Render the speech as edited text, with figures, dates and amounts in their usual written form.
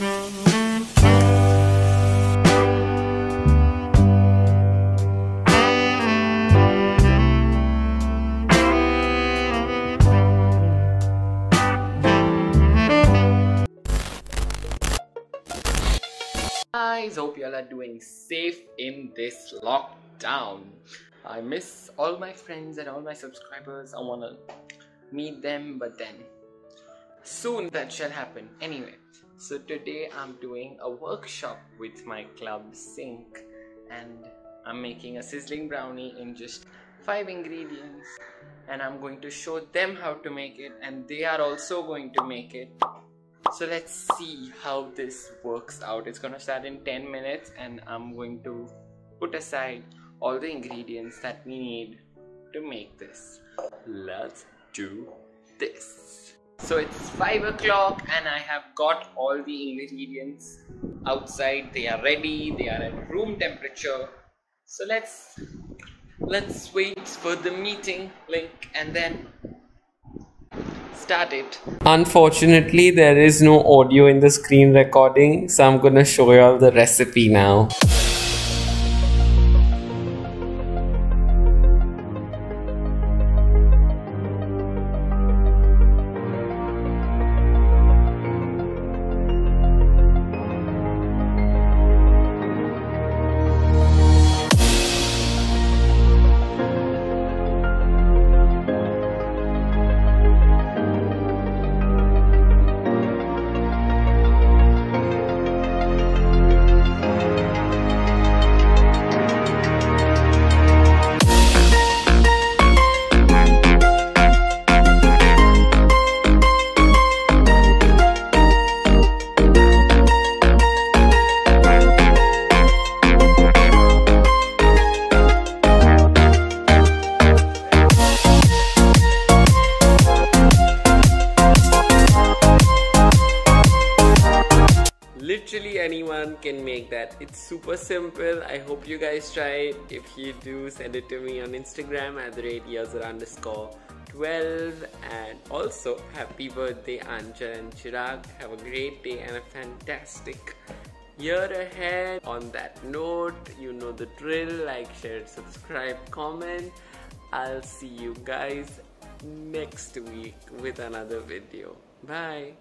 Guys, hope y'all are doing safe in this lockdown. I miss all my friends and all my subscribers. I wanna meet them, but then soon that shall happen. Anyway, so today I'm doing a workshop with my club Sync, and I'm making a sizzling brownie in just 5 ingredients, and I'm going to show them how to make it, and they are also going to make it. So let's see how this works out. It's gonna start in 10 minutes and I'm going to put aside all the ingredients that we need to make this. Let's do this. So it's 5 o'clock and I have got all the ingredients outside. They are ready, they are at room temperature. So let's wait for the meeting link and then start it. Unfortunately, there is no audio in the screen recording, so I'm gonna show you all the recipe now. Literally anyone can make that. It's super simple. I hope you guys try it. If you do, send it to me on Instagram at @Yazad_12. And also, happy birthday Anjal and Chirag. Have a great day and a fantastic year ahead. On that note, you know the drill. Like, share, subscribe, comment. I'll see you guys next week with another video. Bye.